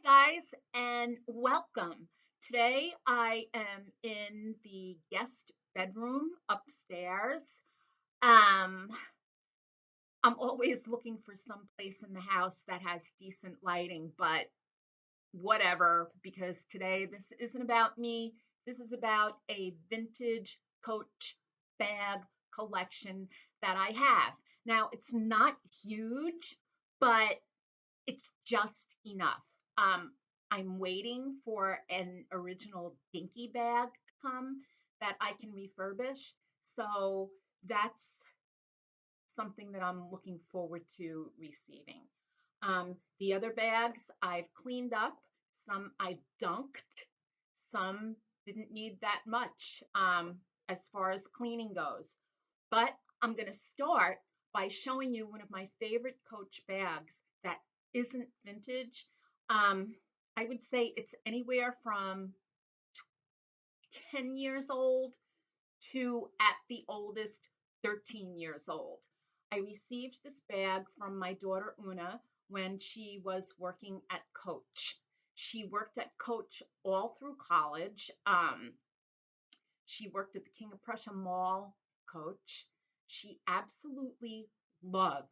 guys, and welcome. Today I am in the guest bedroom upstairs. Um, I'm always looking for some place in the house that has decent lighting, but whatever, because today this isn't about me. This is about a vintage Coach bag collection that I have. Now, it's not huge, but it's just enough. Um, I'm waiting for an original dinky bag to come that I can refurbish. So that's something that I'm looking forward to receiving. The other bags I've cleaned up, some I've dunked, some didn't need that much as far as cleaning goes. But I'm going to start by showing you one of my favorite Coach bags that isn't vintage. Um, I would say it's anywhere from 10 years old to at the oldest 13 years old. I received this bag from my daughter Una when she was working at Coach. She worked at Coach all through college. She worked at the King of Prussia Mall, Coach. She absolutely loved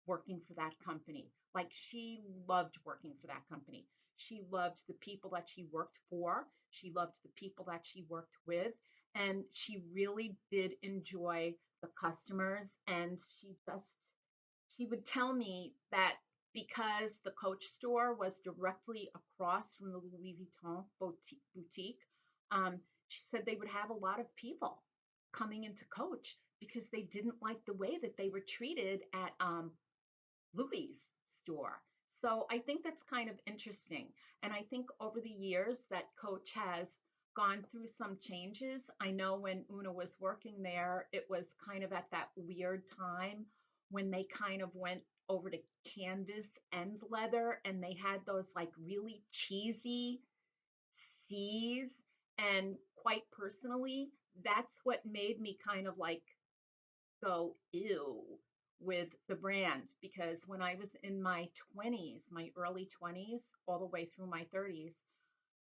working for that company. Like she loved working for that company. She loved the people that she worked for. She loved the people that she worked with. And she really did enjoy the customers. And she would tell me that because the Coach store was directly across from the Louis Vuitton boutique, she said they would have a lot of people coming into Coach because they didn't like the way that they were treated at Louis' store. So I think that's kind of interesting. And I think over the years that Coach has gone through some changes. I know when Una was working there, it was kind of at that weird time when they kind of went over to canvas and leather and they had those like really cheesy C's. And quite personally, that's what made me kind of like go ew with the brand because when I was in my 20s, my early 20s, all the way through my 30s,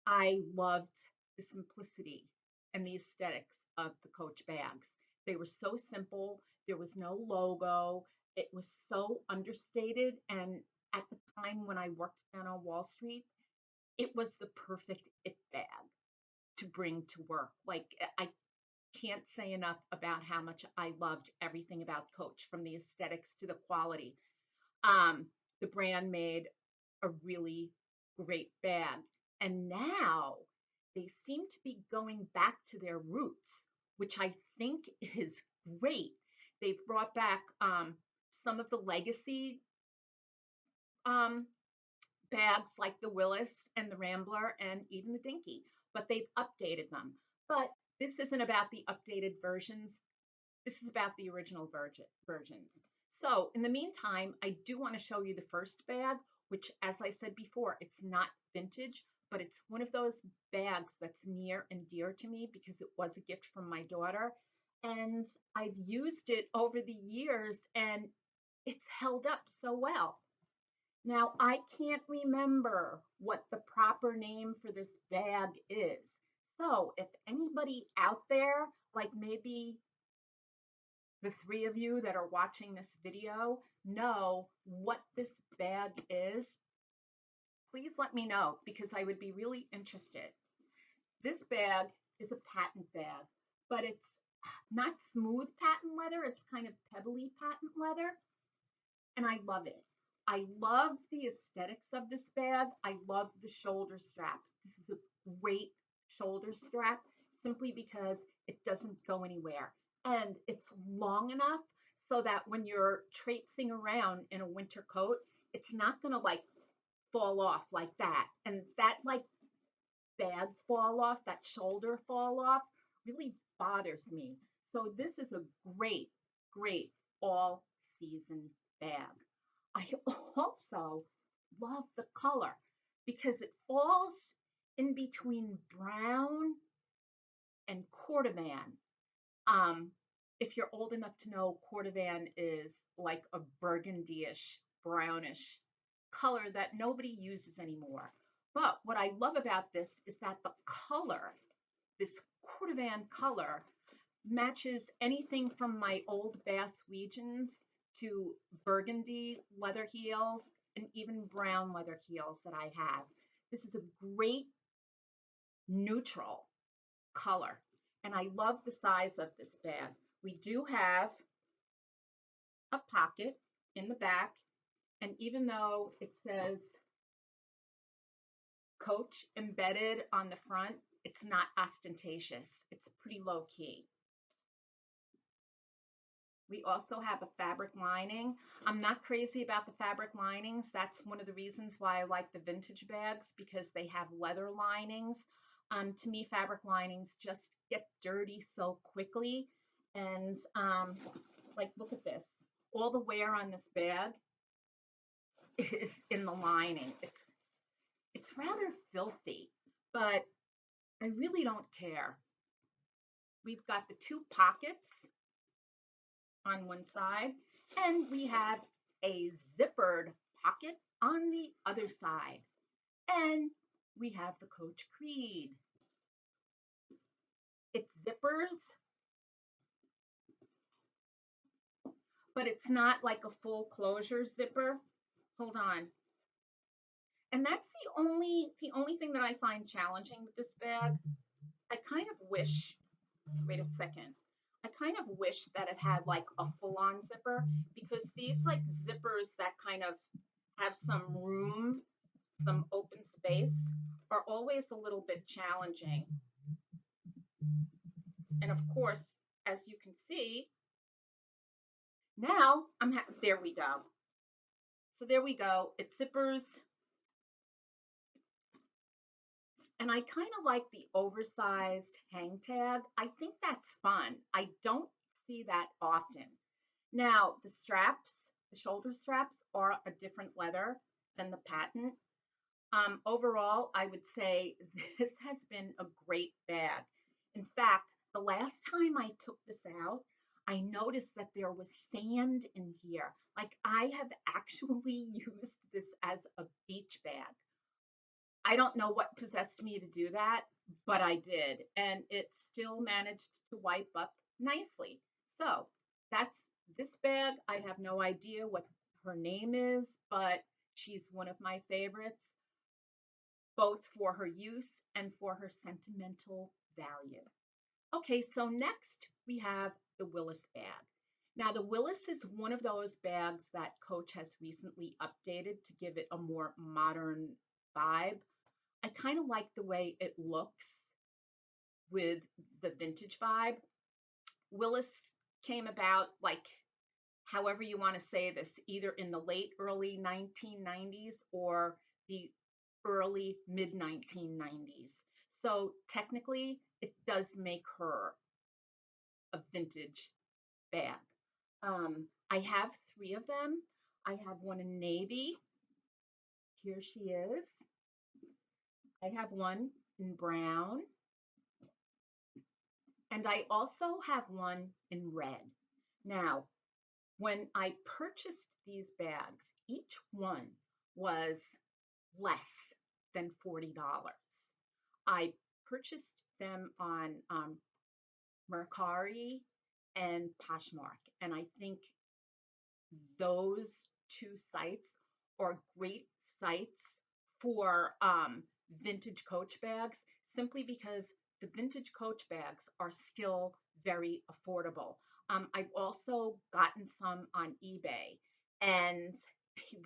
I loved the simplicity and the aesthetics of the Coach bags. They were so simple, there was no logo, it was so understated. And at the time when I worked down on Wall Street, it was the perfect it bag to bring to work. Like, I can't say enough about how much I loved everything about Coach, from the aesthetics to the quality. The brand made a really great bag. And now they seem to be going back to their roots, which I think is great. They've brought back some of the legacy um, bags like the Willis and the Rambler and even the Dinky, but they've updated them. But this isn't about the updated versions. This is about the original versions. So in the meantime, I do want to show you the first bag, which, as I said before, it's not vintage, but it's one of those bags that's near and dear to me because it was a gift from my daughter. And I've used it over the years and it's held up so well. Now, I can't remember what the proper name for this bag is. So if anybody out there, like maybe the three of you that are watching this video, know what this bag is, please let me know because I would be really interested. This bag is a patent bag, but it's not smooth patent leather, it's kind of pebbly patent leather, and I love it. I love the aesthetics of this bag. I love the shoulder strap. This is a great shoulder strap simply because it doesn't go anywhere. And it's long enough so that when you're traipsing around in a winter coat, it's not going to like fall off like that. And that like bag fall off, that shoulder fall off, really bothers me. So this is a great, great all season bag. I also love the color because it falls in between brown and cordovan. Um, if you're old enough to know, cordovan is like a burgundyish, brownish color that nobody uses anymore. But what I love about this is that the color, this cordovan color, matches anything from my old Bass Weegens to burgundy leather heels and even brown leather heels that I have. This is a great neutral color, and I love the size of this bag. We do have a pocket in the back, and even though it says Coach embedded on the front, it's not ostentatious. It's pretty low key. We also have a fabric lining. I'm not crazy about the fabric linings. That's one of the reasons why I like the vintage bags, because they have leather linings. To me, fabric linings just get dirty so quickly. And like, look at this. All the wear on this bag is in the lining. It's rather filthy, but I really don't care. We've got the two pockets on one side, and we have a zippered pocket on the other side. And we have the Coach Creed. It's zippers, but it's not like a full closure zipper. Hold on. And that's the only thing that I find challenging with this bag. I kind of wish, wait a second. I kind of wish that it had like a full-on zipper, because these like zippers that kind of have some room, some open space, are always a little bit challenging. And of course, as you can see, now there we go. So there we go. It zippers. And I kind of like the oversized hang tag. I think that's fun. I don't see that often. Now, the straps, the shoulder straps are a different leather than the patent. Overall, I would say this has been a great bag. In fact, the last time I took this out, I noticed that there was sand in here. Like, I have actually used this as a beach bag. I don't know what possessed me to do that, but I did. And it still managed to wipe up nicely. So that's this bag. I have no idea what her name is, but she's one of my favorites, both for her use and for her sentimental value. Okay, so next we have the Willis bag. Now, the Willis is one of those bags that Coach has recently updated to give it a more modern vibe. I kind of like the way it looks with the vintage vibe. Willis came about, like, however you want to say this, either in the late early 1990s or the early mid 1990s. So technically, it does make her a vintage bag. I have three of them. I have one in navy. Here she is. I have one in brown. And I also have one in red. Now, when I purchased these bags, each one was less than $40. I purchased them on Mercari and Poshmark, and I think those two sites are great sites for vintage Coach bags, simply because the vintage Coach bags are still very affordable. I've also gotten some on eBay, and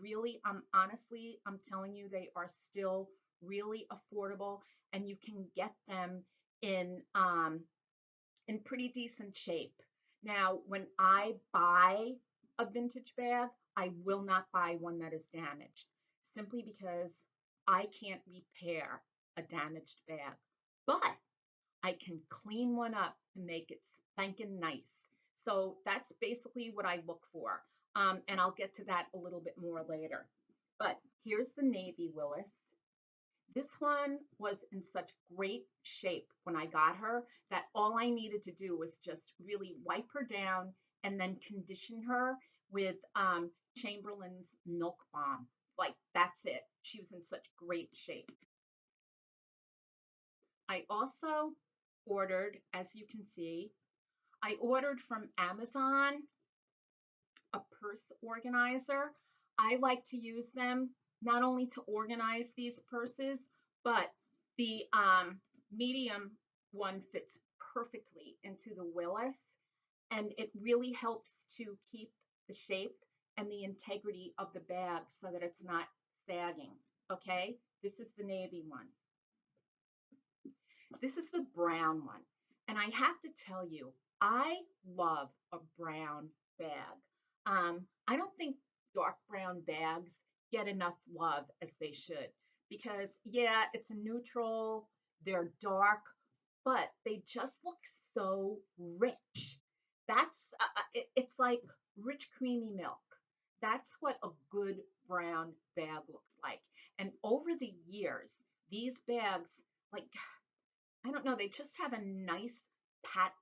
really, honestly, I'm telling you, they are still really affordable, and you can get them in pretty decent shape. Now, when I buy a vintage bag, I will not buy one that is damaged, simply because I can't repair a damaged bag. But I can clean one up to make it spanking nice. So that's basically what I look for. And I'll get to that a little bit more later. But here's the navy Willis. This one was in such great shape when I got her that all I needed to do was just really wipe her down and then condition her with Chamberlain's Milk Balm. Like, that's it. She was in such great shape. I also ordered, as you can see, I ordered from Amazon a purse organizer. I like to use them not only to organize these purses, but the medium one fits perfectly into the Willis, and it really helps to keep the shape and the integrity of the bag so that it's not sagging. Okay, this is the navy one. This is the brown one. And I have to tell you, I love a brown bag. I don't think dark brown bags get enough love as they should because, yeah, it's a neutral, they're dark, but they just look so rich. It's like rich, creamy milk. That's what a good brown bag looks like. And over the years, these bags, like I don't know, they just have a nice pat.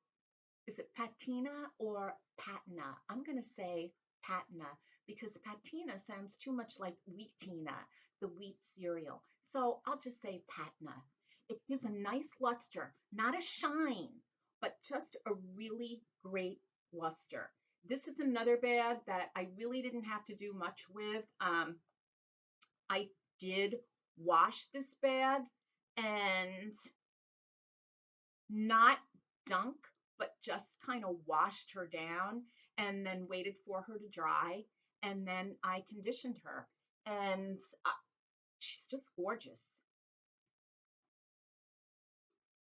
Is it patina or patina? I'm going to say patina because patina sounds too much like wheatina, the wheat cereal. So I'll just say patina. It gives a nice luster, not a shine, but just a really great luster. This is another bag that I really didn't have to do much with. I did wash this bag and not dunk, but just kind of washed her down and then waited for her to dry. And then I conditioned her. And she's just gorgeous.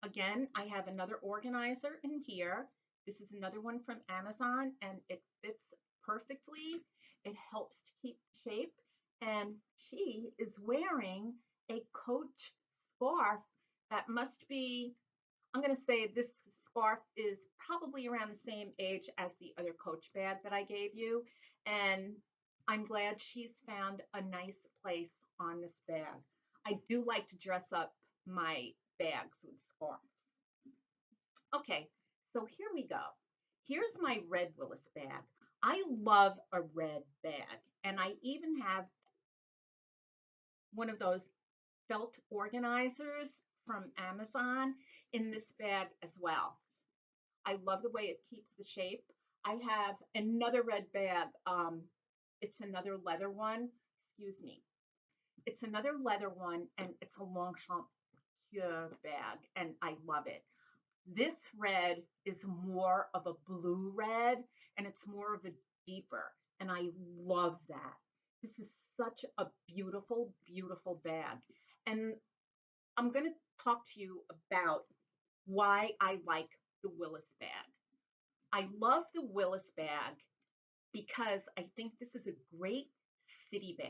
Again, I have another organizer in here. This is another one from Amazon and it fits perfectly. It helps to keep shape. And she is wearing a Coach scarf that must be, I'm going to say this scarf is probably around the same age as the other Coach bag that I gave you. And I'm glad she's found a nice place on this bag. I do like to dress up my bags with scarves. Okay, so here we go. Here's my red Willis bag. I love a red bag, and I even have one of those felt organizers from Amazon in this bag as well. I love the way it keeps the shape. I have another red bag. It's another leather one. Excuse me. It's another leather one, and it's a Longchamp Pure bag, and I love it. This red is more of a blue red, and it's more of a deeper, and I love that. This is such a beautiful, beautiful bag. And I'm going to talk to you about why I like the Willis bag. I love the Willis bag because I think this is a great city bag.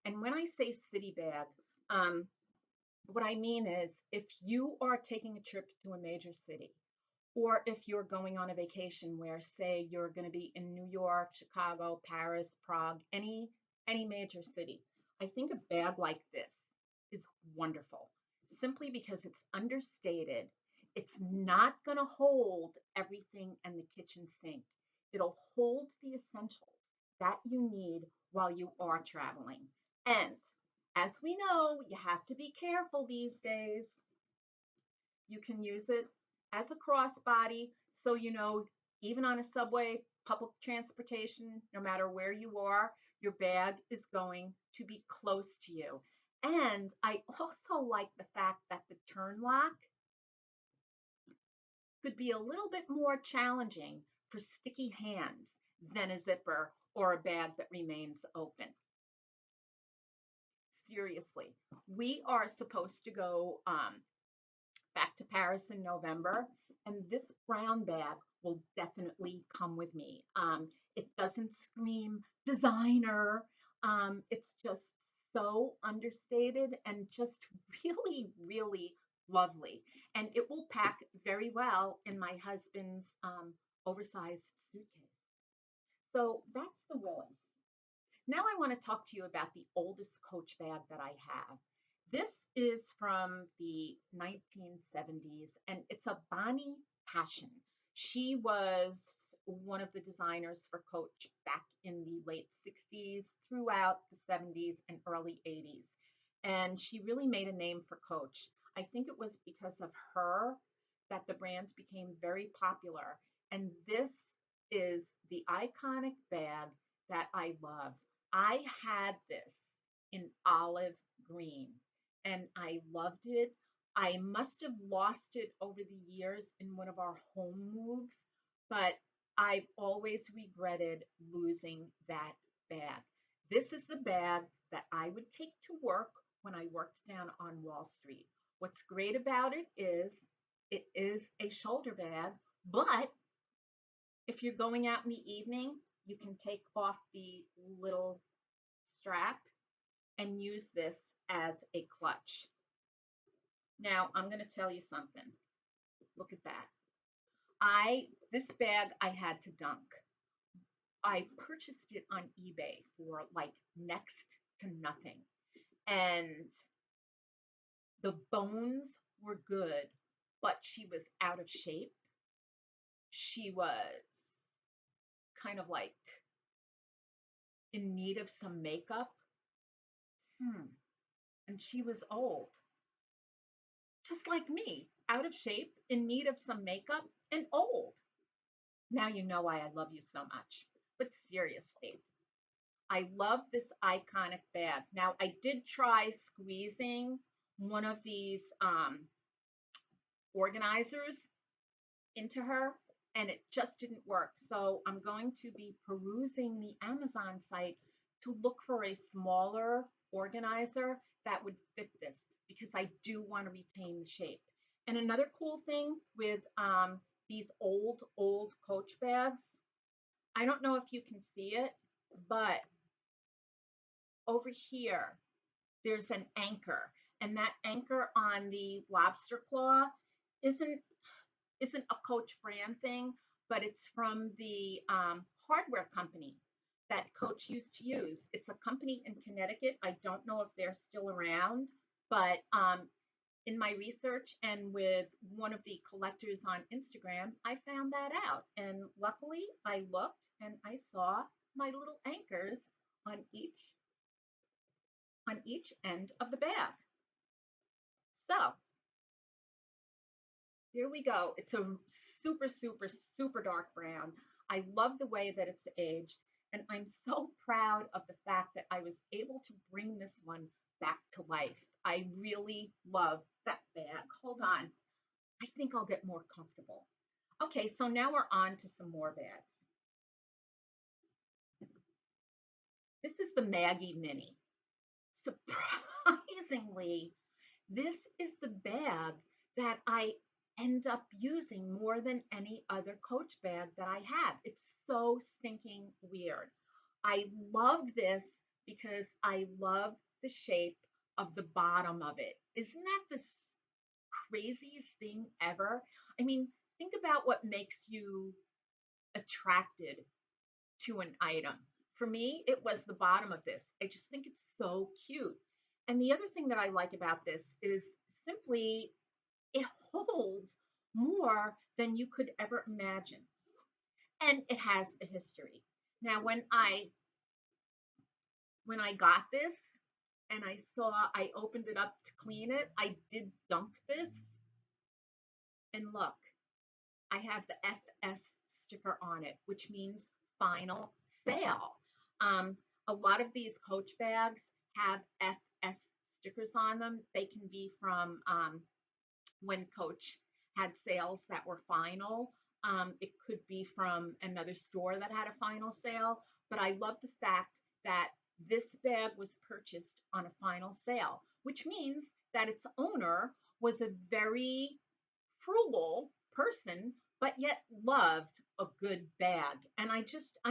And when I say city bag, um, what I mean is if you are taking a trip to a major city, or if you're going on a vacation where, say, you're going to be in New York, Chicago, Paris, Prague, any major city, I think a bag like this is wonderful simply because it's understated. It's not going to hold everything in the kitchen sink. It'll hold the essentials that you need while you are traveling. And as we know, you have to be careful these days. You can use it as a crossbody. So, even on a subway, public transportation, no matter where you are, your bag is going to be close to you. And I also like the fact that the turn lock could be a little bit more challenging for sticky hands than a zipper or a bag that remains open. Seriously, we are supposed to go back to Paris in November, and this brown bag will definitely come with me. It doesn't scream designer. It's just so understated and just really, really lovely. And it will pack very well in my husband's oversized suitcase. So that's the Willis. Now I want to talk to you about the oldest Coach bag that I have. This is from the 1970s, and it's a Bonnie Passion. She was one of the designers for Coach back in the late 60s, throughout the 70s and early 80s. And she really made a name for Coach. I think it was because of her that the brand became very popular. And this is the iconic bag that I love. I had this in olive green and I loved it. I must have lost it over the years in one of our home moves, but I've always regretted losing that bag. This is the bag that I would take to work when I worked down on Wall Street. What's great about it is a shoulder bag, but if you're going out in the evening, you can take off the little strap and use this as a clutch. Now, I'm going to tell you something. Look at that. This bag I had to dunk. I purchased it on eBay for like next to nothing. And the bones were good, but she was out of shape. She was kind of like in need of some makeup. And she was old, just like me, out of shape, in need of some makeup, and old. Now you know why I love you so much. But seriously, I love this iconic bag. Now, I did try squeezing one of these organizers into her, and it just didn't work. So I'm going to be perusing the Amazon site to look for a smaller organizer that would fit this because I do want to retain the shape. And another cool thing with these old Coach bags, I don't know if you can see it, but over here, there's an anchor. And that anchor on the lobster claw isn't isn't a Coach brand thing, but it's from the hardware company that Coach used to use. It's a company in Connecticut. I don't know if they're still around, but in my research and with one of the collectors on Instagram, I found that out. And luckily, I looked and I saw my little anchors on each end of the bag. So here we go. It's a super dark brown. I love the way that it's aged, and I'm so proud of the fact that I was able to bring this one back to life. I really love that bag. Hold on. I think I'll get more comfortable. Okay, so now we're on to some more bags. This is the Maggie Mini. Surprisingly, this is the bag that I end up using more than any other Coach bag that I have. It's so stinking weird. I love this because I love the shape of the bottom of it. Isn't that the craziest thing ever? I mean, think about what makes you attracted to an item. For me, it was the bottom of this. I just think it's so cute. And the other thing that I like about this is simply it holds more than you could ever imagine. And it has a history. Now, when I got this and I opened it up to clean it, I did dunk this. And look, I have the FS sticker on it, which means final sale. A lot of these Coach bags have FS stickers on them. They can be from when Coach had sales that were final. It could be from another store that had a final sale. But I love the fact that this bag was purchased on a final sale, which means that its owner was a very frugal person, but yet loved a good bag. And I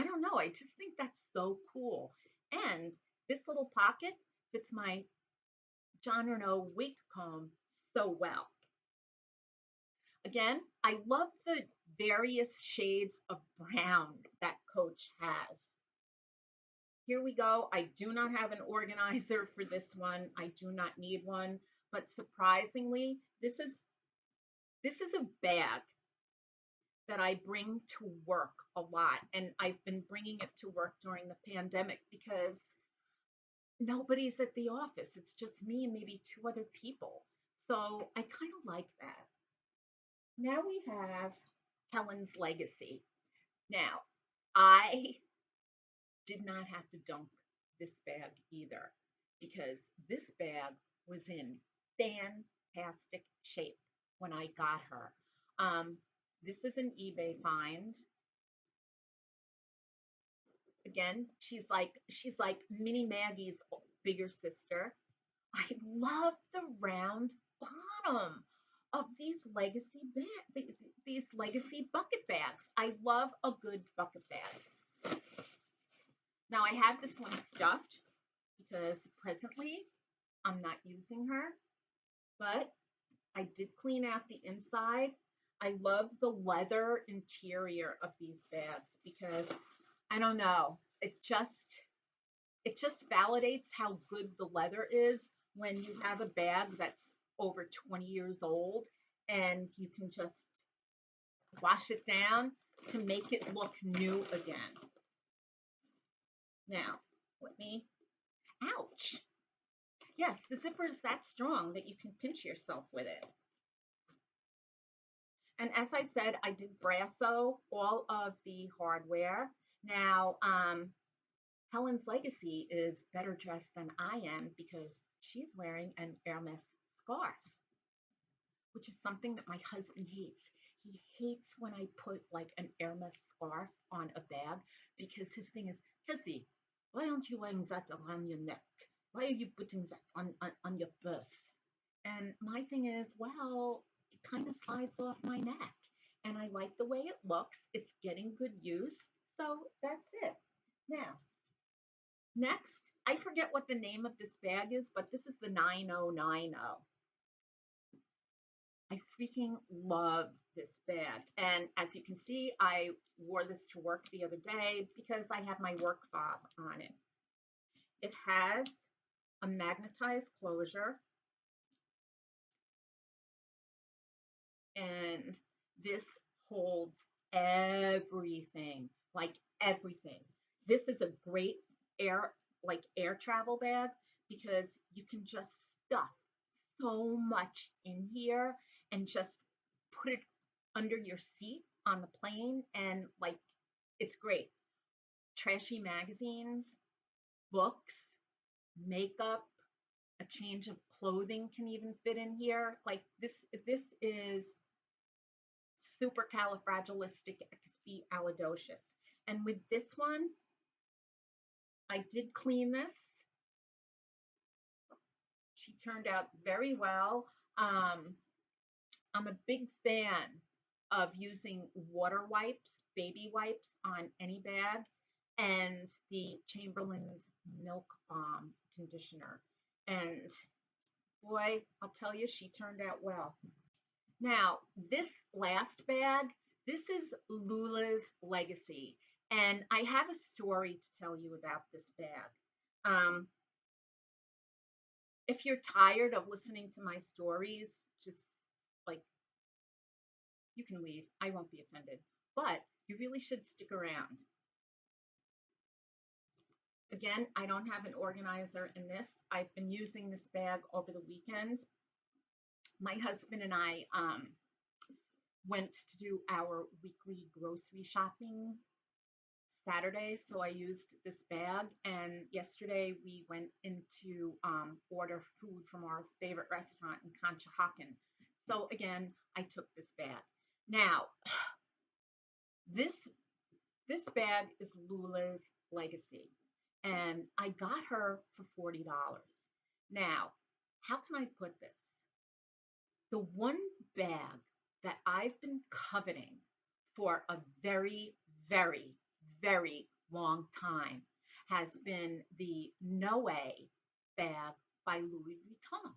don't know, I just think that's so cool. And this little pocket fits my John Renault wig comb so well. Again, I love the various shades of brown that Coach has. Here we go. I do not have an organizer for this one. I do not need one, but surprisingly, this is a bag that I bring to work a lot. And I've been bringing it to work during the pandemic because nobody's at the office. It's just me and maybe two other people. So I kind of like that. Now we have Helen's Legacy. Now, I did not have to dunk this bag either because this bag was in fantastic shape when I got her. Um, this is an eBay find. Again, she's like Mini Maggie's bigger sister. I love the round bottom of these these legacy bucket bags. I love a good bucket bag. Now I have this one stuffed because presently I'm not using her, but I did clean out the inside. I love the leather interior of these bags because I don't know, it just validates how good the leather is when you have a bag that's over 20 years old and you can just wash it down to make it look new again. Now, let me, ouch. Yes, the zipper is that strong that you can pinch yourself with it. And as I said, I did brasso all of the hardware. Now, Helen's Legacy is better dressed than I am because she's wearing an Hermes scarf, which is something that my husband hates. He hates when I put like an Hermes scarf on a bag because his thing is, Kizzy, why aren't you wearing that around your neck? Why are you putting that on your purse? And my thing is, well, it kind of slides off my neck. And I like the way it looks. It's getting good use. So that's it. Now, next, I forget what the name of this bag is, but this is the 9090. I freaking love this bag. And as you can see, I wore this to work the other day because I have my work fob on it. It has a magnetized closure, and this holds everything, like everything. This is a great air travel bag because you can just stuff so much in here and just put it under your seat on the plane, and like it's great. Trashy magazines, books, makeup, a change of clothing can even fit in here. Like this is supercalifragilisticexpialidocious. And with this one, I did clean this. She turned out very well. I'm a big fan of using water wipes, baby wipes on any bag, and the Chamberlain's Milk Balm conditioner. And boy, I'll tell you, she turned out well. Now, this last bag, this is Lula's Legacy. And I have a story to tell you about this bag. Um, if you're tired of listening to my stories, just like you can leave. I won't be offended. But you really should stick around. Again, I don't have an organizer in this. I've been using this bag over the weekend. My husband and I went to do our weekly grocery shopping Saturday, so I used this bag. And yesterday we went in to order food from our favorite restaurant in Conshohocken. So again, I took this bag. Now, this this bag is Lula's Legacy, and I got her for $40. Now, how can I put this? The one bag that I've been coveting for a very, very, very long time has been the Noe bag by Louis Vuitton.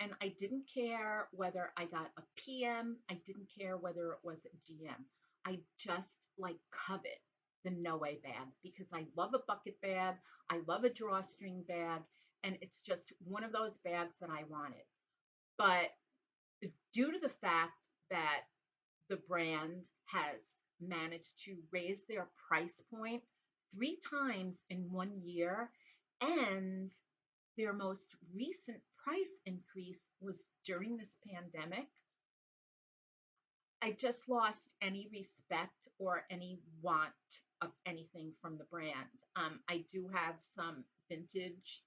And I didn't care whether I got a PM, I didn't care whether it was a GM. I just like covet the Noe bag because I love a bucket bag, I love a drawstring bag, and it's just one of those bags that I wanted. But due to the fact that the brand has managed to raise their price point 3 times in 1 year, and their most recent price increase was during this pandemic, I just lost any respect or any want of anything from the brand. I do have some vintage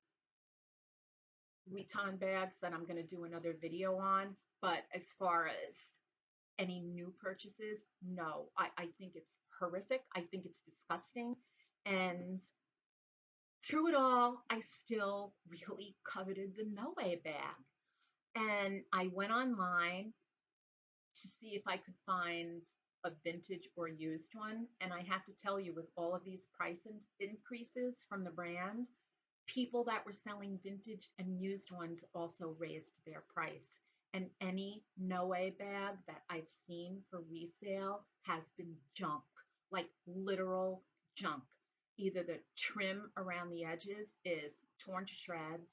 Vuitton bags that I'm going to do another video on, but as far as any new purchases, no. I think it's horrific. I think it's disgusting. And through it all, I still really coveted the No Way bag. And I went online to see if I could find a vintage or used one. And I have to tell you, with all of these price increases from the brand, people that were selling vintage and used ones also raised their price. And any No Way bag that I've seen for resale has been junk, like literal junk. Either the trim around the edges is torn to shreds.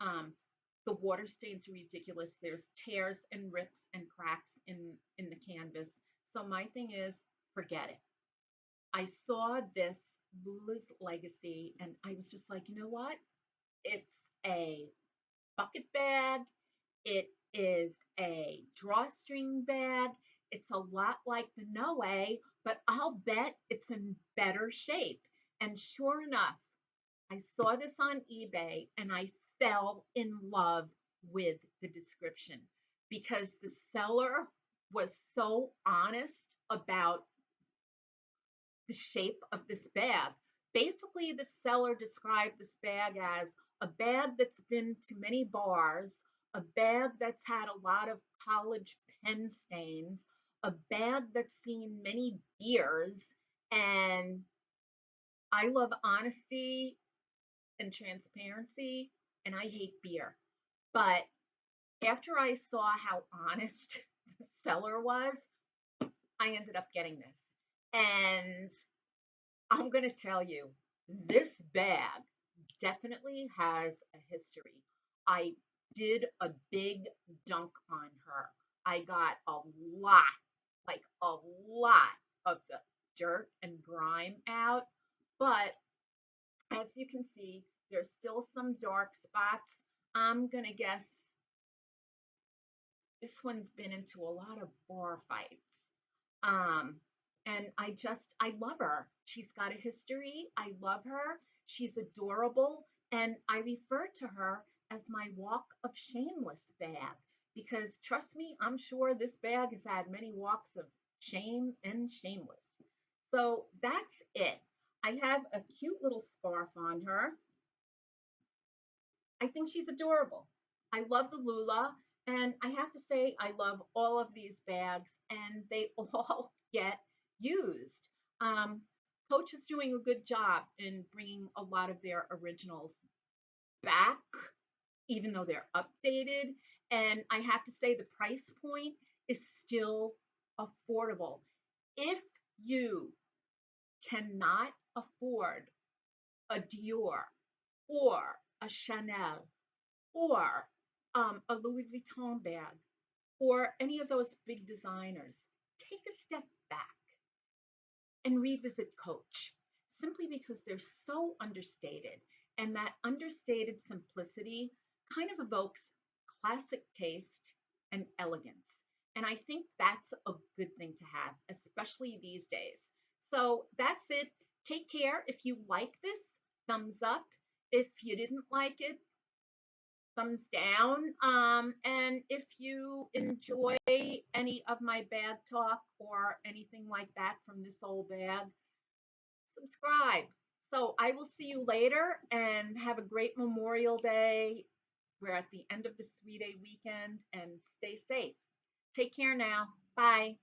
Um, the water stains are ridiculous. There's tears and rips and cracks in the canvas. So my thing is, forget it. I saw this Lula's Legacy, and I was just like, you know what? It's a bucket bag. It is a drawstring bag. It's a lot like the Noe, but I'll bet it's in better shape. And sure enough, I saw this on eBay and I fell in love with the description because the seller was so honest about the shape of this bag. Basically, the seller described this bag as a bag that's been to many bars, a bag that's had a lot of college pen stains, a bag that's seen many beers. And I love honesty and transparency, and I hate beer. But after I saw how honest the seller was, I ended up getting this. And I'm going to tell you, this bag definitely has a history. I did a big dunk on her. I got a lot, like a lot of the dirt and grime out. But as you can see, there's still some dark spots. I'm going to guess this one's been into a lot of bar fights. Um, and I love her. She's got a history. I love her. She's adorable. And I refer to her as my walk of shameless bag because trust me, I'm sure this bag has had many walks of shame and shameless. So that's it. I have a cute little scarf on her. I think she's adorable. I love the Lula, and I have to say, I love all of these bags, and they all get used. Um, Coach is doing a good job in bringing a lot of their originals back, even though they're updated. And I have to say, the price point is still affordable. If you cannot afford a Dior or a Chanel or a Louis Vuitton bag or any of those big designers, take a step back and revisit Coach simply because they're so understated. And that understated simplicity kind of evokes classic taste and elegance. And I think that's a good thing to have, especially these days. So that's it. Take care. If you like this, thumbs up. If you didn't like it, thumbs down. And if you enjoy any of my bag talk or anything like that from this old bag, subscribe. So I will see you later and have a great Memorial Day. We're at the end of this 3-day weekend and stay safe. Take care now. Bye.